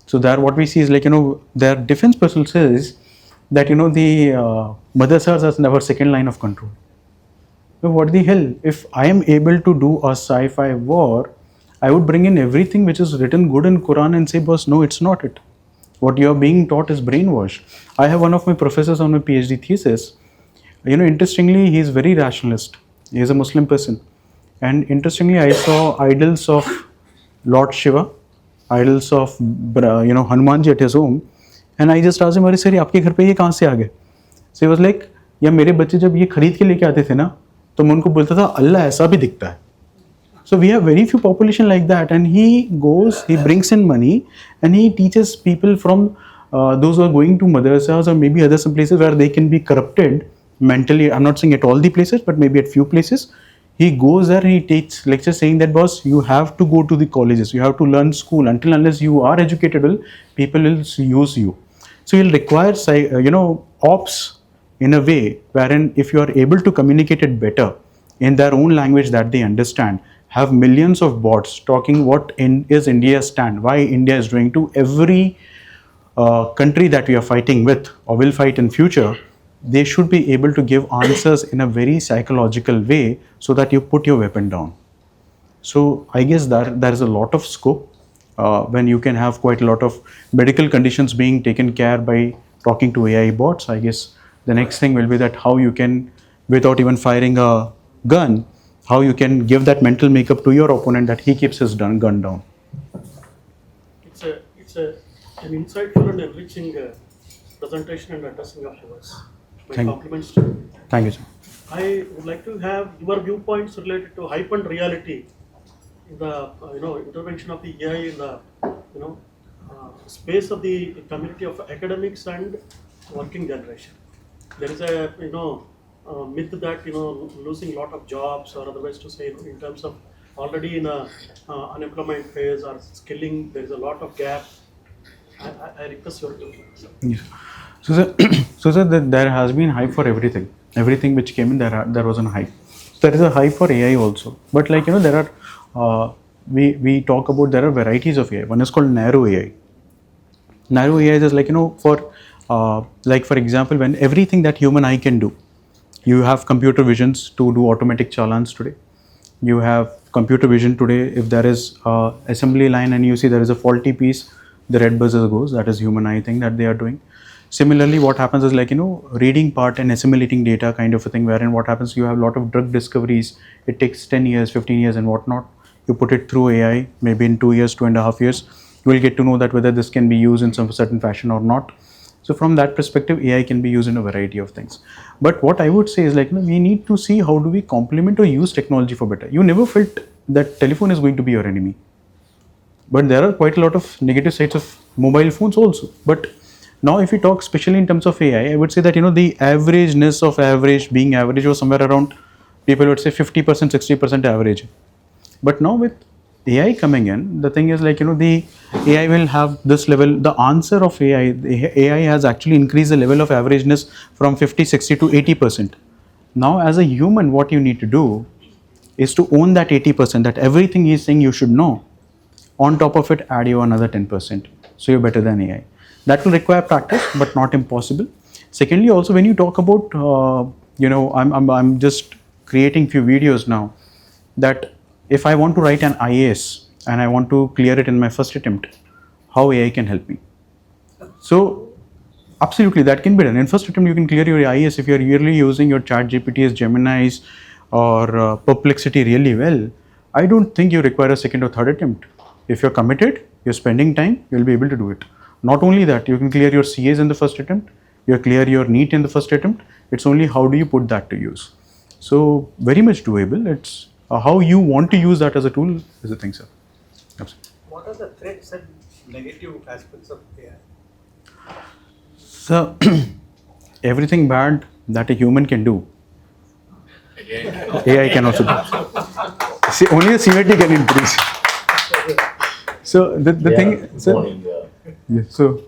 So there, what we see is like, their defense personnel says that the madrasas has never second line of control. So what the hell? If I am able to do a sci-fi war, I would bring in everything which is written good in Quran and say, boss, no, it's not it. What you are being taught is brainwash. I have one of my professors on my PhD thesis. Interestingly, he is very rationalist. He is a Muslim person. And interestingly, I saw idols of Lord Shiva, idols of Hanumanji at his home. And I just asked him, "Sir, आपके घर पे ये कहाँ से आ गए?" So he was like, "या मेरे बच्चे जब ये खरीद के लेके आते थे ना, तो मैं उनको बोलता था अल्लाह ऐसा भी दिखता है." So we have very few population like that, and he brings in money, and he teaches people from those who are going to madrasas or maybe other some places where they can be corrupted mentally. I'm not saying at all the places, but maybe at few places. He goes there and he takes lectures saying that, boss, you have to go to the colleges, you have to learn school. Unless you are educatable, people will use you. So you'll require ops in a way wherein if you are able to communicate it better in their own language that they understand, have millions of bots talking what is India's stand, why India is doing to every country that we are fighting with or will fight in future. They should be able to give answers in a very psychological way so that you put your weapon down. So I guess there is a lot of scope when you can have quite a lot of medical conditions being taken care by talking to AI bots. I guess the next thing will be that how you can, without even firing a gun, how you can give that mental makeup to your opponent that he keeps his gun down. It's an insightful and enriching presentation and addressing of yours. My Thank you. compliments to you. Thank you, sir. I would like to have your viewpoints related to hype and reality in the intervention of the AI in the space of the community of academics and working generation. There is a myth that losing lot of jobs, or otherwise to say in terms of already in a unemployment phase or skilling, there is a lot of gap. I request your viewpoints. Yes. So sir, there has been hype for everything. Everything which came in, there was a hype. There is a hype for AI also. But there are, we talk about, there are varieties of AI. One is called narrow AI. Narrow AI is for example, when everything that human eye can do. You have computer visions to do automatic challans today. You have computer vision today. If there is assembly line and you see there is a faulty piece, the red buzzer goes. That is human eye thing that they are doing. Similarly, what happens is reading part and assimilating data kind of a thing, wherein what happens, you have a lot of drug discoveries. It takes 10 years, 15 years and whatnot. You put it through AI, maybe in 2 years, 2.5 years, you will get to know that whether this can be used in some certain fashion or not. So from that perspective, AI can be used in a variety of things. But what I would say is we need to see how do we complement or use technology for better. You never felt that telephone is going to be your enemy. But there are quite a lot of negative sides of mobile phones also. But now if we talk especially in terms of AI, I would say that the averageness of average being average was somewhere around, people would say 50%, 60% average. But now with AI coming in, the thing is the AI will have this level, the answer of AI, the AI has actually increased the level of averageness from 50, 60 to 80%. Now as a human, what you need to do is to own that 80%, that everything he is saying you should know. On top of it, add you another 10%. So you're better than AI. That will require practice, but not impossible. Secondly, also when you talk about, I'm just creating few videos now, that if I want to write an IAS and I want to clear it in my first attempt, how AI can help me. So Absolutely, that can be done. In first attempt, you can clear your IAS if you are really using your Chat GPTs, Gemini's, or Perplexity really well. I don't think you require a second or third attempt. If you're committed, you're spending time, you'll be able to do it. Not only that, you can clear your CAs in the first attempt, you clear your NEET in the first attempt. It's only how do you put that to use. So very much doable. It's how you want to use that as a tool is the thing, sir. Absolutely. What are the threats and negative aspects of AI? So everything bad that a human can do, AI can also do. See, only the severity can increase. So the thing, so, yeah, so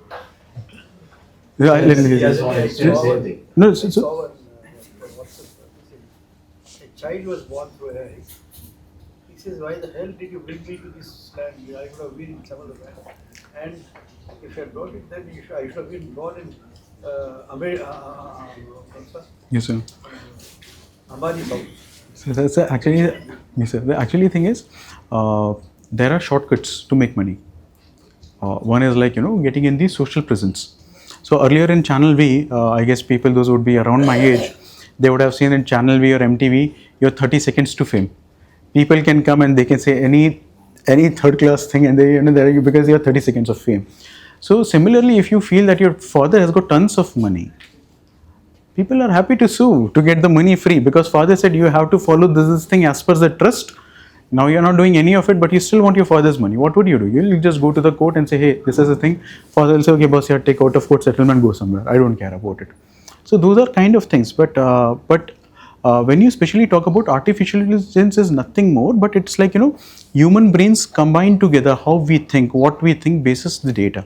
yeah, let me no, so A child was born through AI. He says, "Why the hell did you bring me to this land? I could have been in some other land. And if you had brought it, then I should have been born in yes, sir. Ambani's house." So that's actually, yes, sir. The actually thing is, there are shortcuts to make money. One is like getting in the social presence. So earlier in Channel V, I guess people those would be around my age, they would have seen in Channel V or MTV, you're 30 seconds to fame. People can come and they can say any third class thing, and they there because you have 30 seconds of fame. So similarly, if you feel that your father has got tons of money, people are happy to sue to get the money free because father said you have to follow this thing as per the trust. Now you're not doing any of it, but you still want your father's money. What would you do? You'll just go to the court and say, hey, this is the thing. Father will say, okay, boss, yeah, take out of court settlement, go somewhere. I don't care about it. So those are kind of things. But when you especially talk about artificial intelligence is nothing more, but it's like, human brains combined together, how we think, what we think bases the data.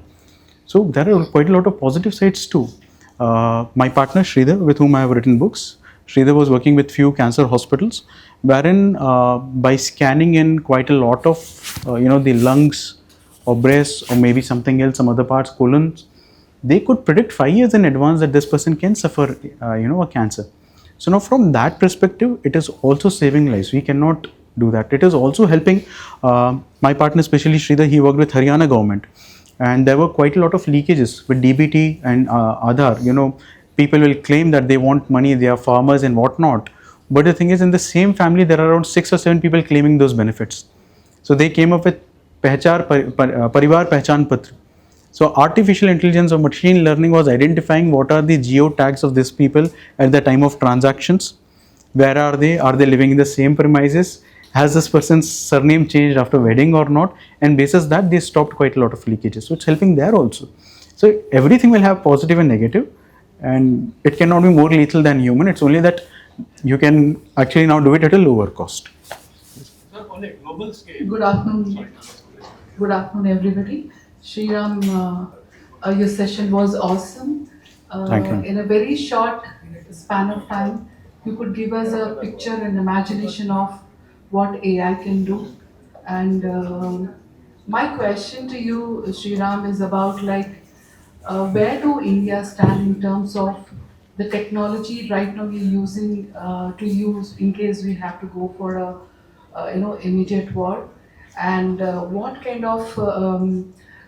So there are quite a lot of positive sides too. My partner Sridhar, with whom I have written books, Sridhar was working with few cancer hospitals, wherein by scanning in quite a lot of the lungs or breasts or maybe something else, some other parts, colons, they could predict 5 years in advance that this person can suffer a cancer. So now from that perspective, it is also saving lives. We cannot do that. It is also helping. My partner, especially Sridhar, he worked with Haryana government, and there were quite a lot of leakages with DBT and Aadhaar. People will claim that they want money, they are farmers and whatnot. But the thing is, in the same family, there are around 6 or 7 people claiming those benefits. So they came up with Parivar Pehchan Patra. So artificial intelligence or machine learning was identifying what are the geo tags of these people at the time of transactions. Where are they? Are they living in the same premises? Has this person's surname changed after wedding or not? And basis that, they stopped quite a lot of leakages. So it's helping there also. So everything will have positive and negative, and it cannot be more lethal than human. It's only that you can actually now do it at a lower cost. Sir, on a global scale. Good afternoon. Good afternoon, everybody. Shreeram, your session was awesome. Thank you. In a very short span of time, you could give us a picture and imagination of what AI can do. And my question to you, Shreeram, is about where do India stand in terms of the technology right now we're using to use in case we have to go for a immediate war, and what kind of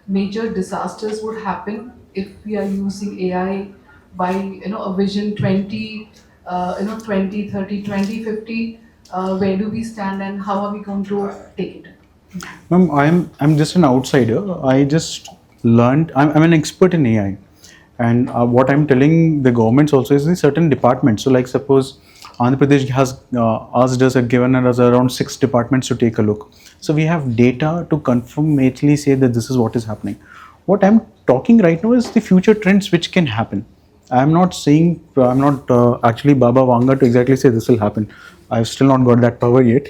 major disasters would happen if we are using AI by a vision 20 20 30 2050. Where do we stand and how are we going to take it? Ma'am, I'm just an outsider. I just learned. I'm an expert in AI, and what I'm telling the governments also is in certain departments. So, like suppose Andhra Pradesh has asked us, given us around 6 departments to take a look. So we have data to confirmately say that this is what is happening. What I'm talking right now is the future trends which can happen. I'm not saying, I'm not actually Baba Vanga to exactly say this will happen. I've still not got that power yet.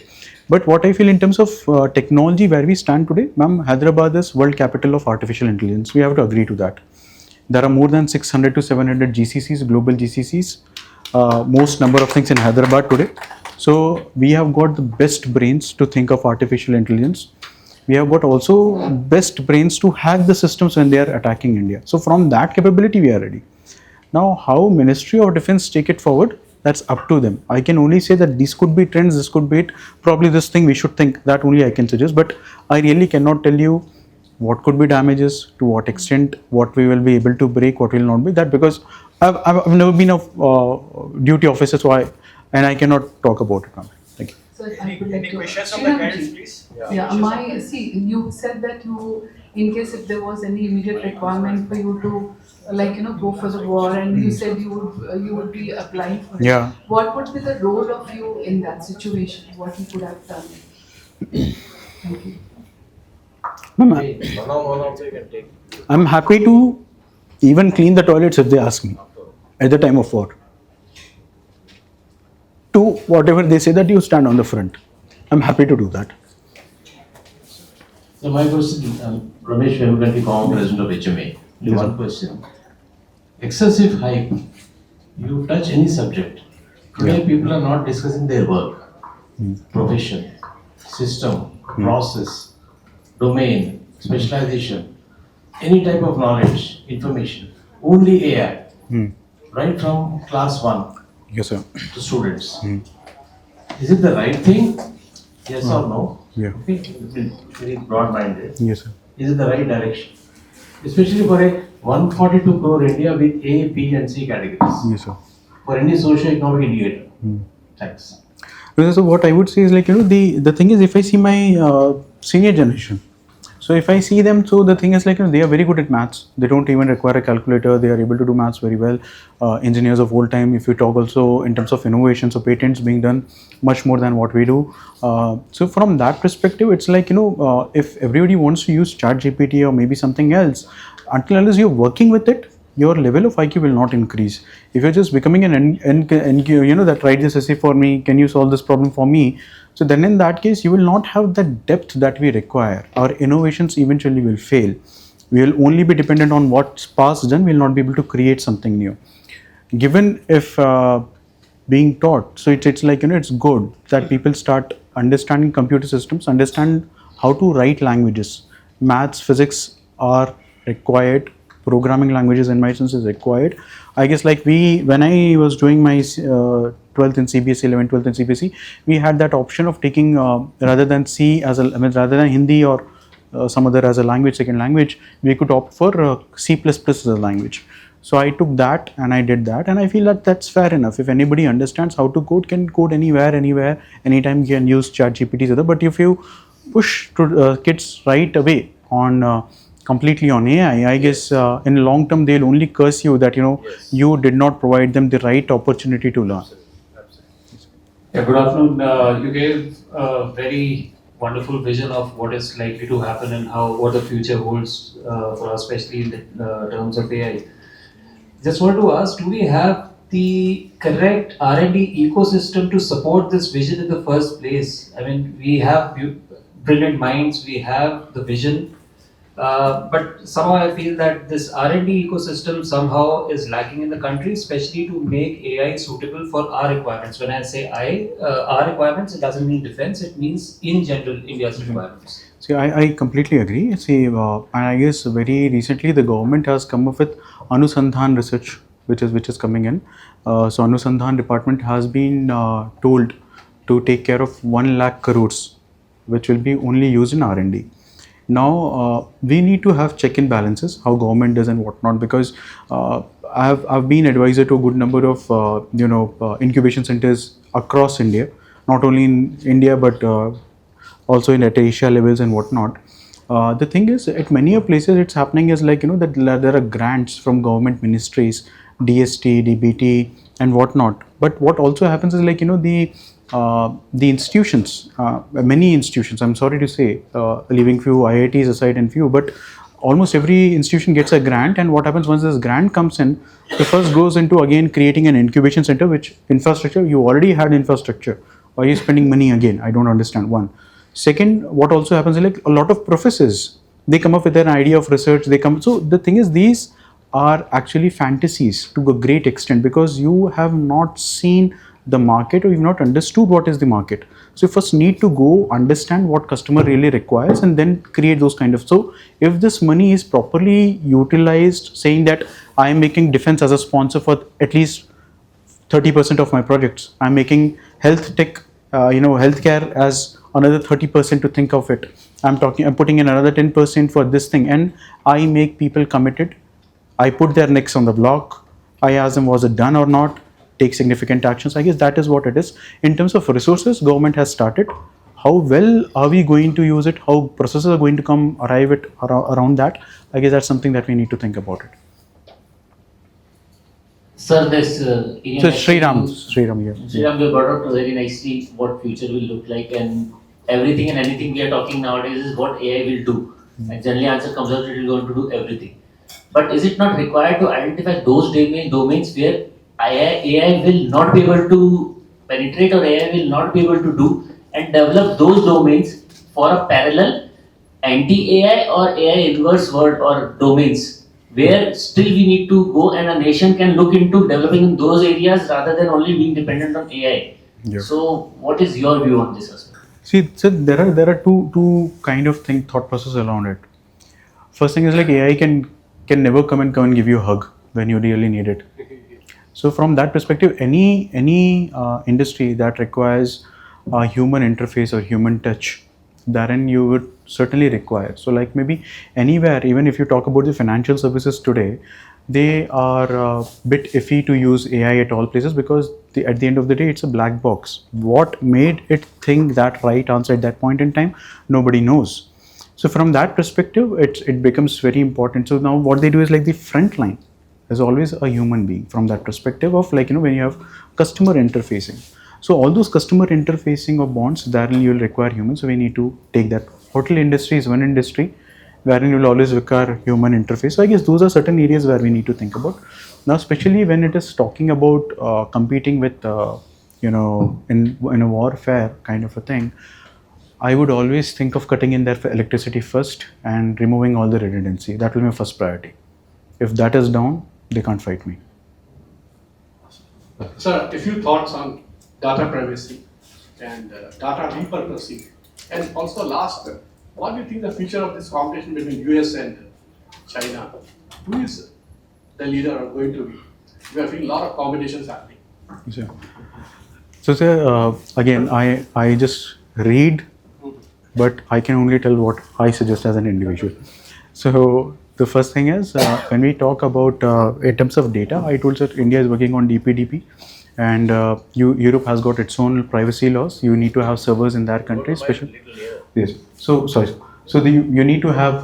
But what I feel in terms of technology where we stand today, ma'am, Hyderabad is world capital of artificial intelligence. We have to agree to that. There are more than 600 to 700 GCCs, global GCCs, most number of things in Hyderabad today. So we have got the best brains to think of artificial intelligence. We have got also best brains to hack the systems when they are attacking India. So from that capability, we are ready. Now, how Ministry of Defense take it forward, that's up to them. I can only say that these could be trends, this could be it. Probably this thing we should think, that only I can suggest. But I really cannot tell you what could be damages, to what extent, what we will be able to break, what will not be that, because I've never been a duty officer, so I cannot talk about it now. Thank you. So I would like Any to. questions from the Shreeram guys, ji. please? Yeah, you said that you, in case if there was any immediate requirement for you to, go for the war, and you said you would be applying for it. Yeah. What would be the role of you in that situation? What you could have done? Thank you. I'm happy to even clean the toilets if they ask me at the time of war. To whatever they say that you stand on the front, I'm happy to do that. So my question, Ramesh Vemukanti, former president of HMA. Only Yes, one sir. question. Excessive hype. You touch any subject. Today people are not discussing their work, profession, system, process, domain, specialization, any type of knowledge, information. Only AI. Right from class 1 Yes, sir. to students. Is it the right thing? Yes or no? Yeah. Okay, very broad-minded. Yes, sir. Is it the right direction? Especially for a 142 crore India with A, B, and C categories. Yes, sir. For any socio-economic indicator. Thanks. So what I would say is the thing is, if I see my senior generation, so if I see them, so the thing is they are very good at maths. They don't even require a calculator. They are able to do maths very well. Engineers of old time, if you talk also in terms of innovations or patents being done much more than what we do. So from that perspective, it's if everybody wants to use ChatGPT or maybe something else, unless you're working with it, your level of IQ will not increase. If you're just becoming an NQ, that write this essay for me, can you solve this problem for me? So then in that case, you will not have the depth that we require. Our innovations eventually will fail. We will only be dependent on what's past done. We will not be able to create something new. Given if being taught, so it's it's good that people start understanding computer systems, understand how to write languages. Maths, physics are required. Programming languages in my sense is required. I guess when I was doing my 12th in CBSE, 11th, 12th in CBSE, we had that option of taking rather than C as rather than Hindi or some other as a language, second language, we could opt for C++ as a language. So I took that and I did that, and I feel that that's fair enough. If anybody understands how to code, can code anywhere, anytime, you can use ChatGPT. But if you push to kids right away on completely on AI, I guess in long term they'll only curse you that you did not provide them the right opportunity to learn. Yeah, good afternoon. You gave a very wonderful vision of what is likely to happen and what the future holds for us, especially in the terms of AI. Just want to ask, do we have the correct R&D ecosystem to support this vision in the first place? I mean, we have brilliant minds, we have the vision, but somehow I feel that this R&D ecosystem somehow is lacking in the country, especially to make AI suitable for our requirements. When I say our requirements, it doesn't mean defense, it means in general India's requirements. See, I completely agree. See, and I guess very recently the government has come up with Anusandhan research, which is coming in. So Anusandhan department has been told to take care of 1 lakh crores, which will be only used in R&D. Now we need to have check and balances, how government does and whatnot, because I've been advisor to a good number of incubation centers across India, not only in India but also in at Asia levels and whatnot. The thing is, at many places it's happening is that there are grants from government ministries, DST, DBT and whatnot. But what also happens is the institutions, many institutions, I'm sorry to say, leaving few IITs aside and few, but almost every institution gets a grant, and what happens once this grant comes in, the first goes into again creating an incubation center, which infrastructure, you already had infrastructure. Why are you spending money again? I don't understand. One. Second, what also happens is a lot of professors, they come up with an idea of research, so the thing is, these are actually fantasies to a great extent, because you have not seen the market or you've not understood what is the market. So you first need to go understand what customer really requires and then create those kind of. So if this money is properly utilized, saying that I am making defense as a sponsor for at least 30% of my projects, I'm making health tech, healthcare as another 30% to think of it, I'm putting in another 10% for this thing, and I make people committed. I put their necks on the block. I ask them, was it done or not? Take significant actions. I guess that is what it is. In terms of resources, government has started. How well are we going to use it? How processes are going to arrive at around that? I guess that's something that we need to think about it. Sir, this So Shreeram Iyer. Shreeram, you brought out very nicely what future will look like, and everything and anything we are talking nowadays is what AI will do. And generally, answer comes out it will going to do everything. But is it not required to identify those domains where AI will not be able to penetrate or AI will not be able to do, and develop those domains for a parallel anti-AI or AI inverse word or domains where still we need to go and a nation can look into developing in those areas rather than only being dependent on AI. Yeah. So, what is your view on this aspect? See, so there are two kind of thought process around it. First thing is like AI can never come and give you a hug when you really need it. So from that perspective, any industry that requires a human interface or human touch, therein you would certainly require. So like maybe anywhere, even if you talk about the financial services today, they are a bit iffy to use AI at all places because at the end of the day, it's a black box. What made it think that right answer at that point in time, nobody knows. So from that perspective, it becomes very important. So now what they do is like the front line is always a human being from that perspective of like, when you have customer interfacing. So all those customer interfacing of bonds, therein you will require humans. So we need to take that. Hotel industry is one industry wherein you will always require human interface. So I guess those are certain areas where we need to think about. Now, especially when it is talking about competing with, in a warfare kind of a thing, I would always think of cutting in there for electricity first and removing all the redundancy. That will be my first priority. If that is down, they can't fight me. Sir, a few thoughts on data privacy and data repurposing. And also last, what do you think the future of this competition between US and China? Who is the leader going to be? We are feeling a lot of competitions happening. So sir, again, I just read, but I can only tell what I suggest as an individual. So the first thing is when we talk about in terms of data, I told that India is working on DPDP, and Europe has got its own privacy laws. You need to have servers in their country, especially. Yes. So sorry. So you need to have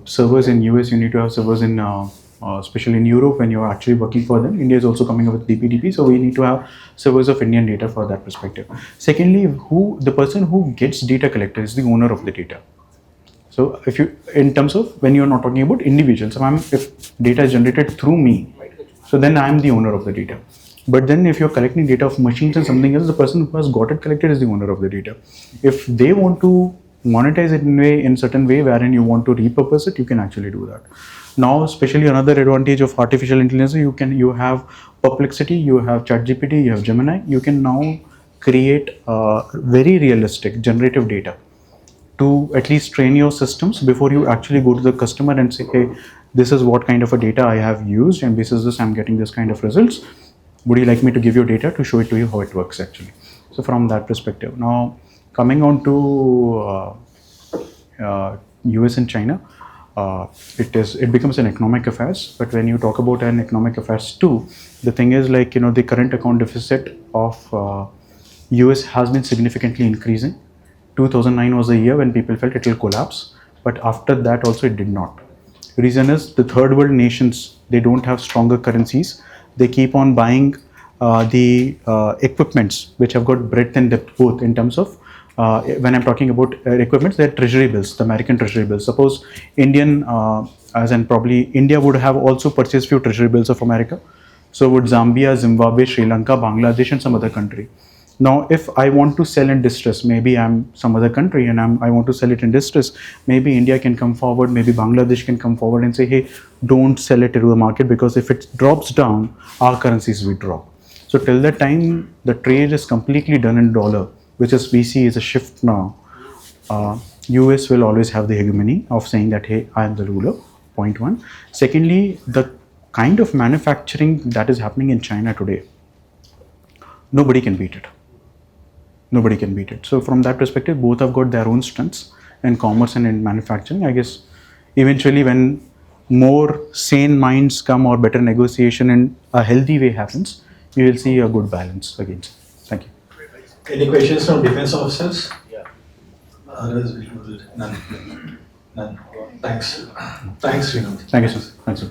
servers in US. You need to have servers in especially in Europe when you're actually working for them. India is also coming up with DPDP, so we need to have servers of Indian data for that perspective. Secondly, the person who gets data collected is the owner of the data. So if you, in terms of when you're not talking about individuals, if data is generated through me, so then I'm the owner of the data. But then if you're collecting data of machines and something else, the person who has got it collected is the owner of the data. If they want to monetize it in certain way wherein you want to repurpose it, you can actually do that. Now, especially another advantage of artificial intelligence, you have Perplexity, you have ChatGPT, you have Gemini. You can now create very realistic generative data to at least train your systems before you actually go to the customer and say, hey, this is what kind of a data I have used, and this is this, I'm getting this kind of results. Would you like me to give you data to show it to you how it works actually? So from that perspective. Now, coming on to US and China, it becomes an economic affairs. But when you talk about an economic affairs too, the thing is like, the current account deficit of US has been significantly increasing. 2009 was the year when people felt it will collapse, but after that also it did not. The reason is the third world nations, they don't have stronger currencies. They keep on buying the equipments which have got breadth and depth both in terms of when I'm talking about equipments, they're treasury bills, the American treasury bills. Suppose Indian, as in probably India would have also purchased few treasury bills of America. So would Zambia, Zimbabwe, Sri Lanka, Bangladesh and some other country. Now, if I want to sell in distress, maybe I'm some other country and I want to sell it in distress, maybe India can come forward, maybe Bangladesh can come forward and say, hey, don't sell it to the market because if it drops down, our currencies will drop. So till that time, the trade is completely done in dollar, which is we see is a shift now. US will always have the hegemony of saying that, hey, I am the ruler, point one. Secondly, the kind of manufacturing that is happening in China today, nobody can beat it. Nobody can beat it. So from that perspective, both have got their own strengths. in commerce and in manufacturing. I guess eventually when more sane minds come or better negotiation in a healthy way happens, you will see a good balance again. Thank you. Any questions from defense officers? Otherwise, we'll close it. None. None. Thanks. Thanks, Srinath. Thank you, sir. Thanks, sir.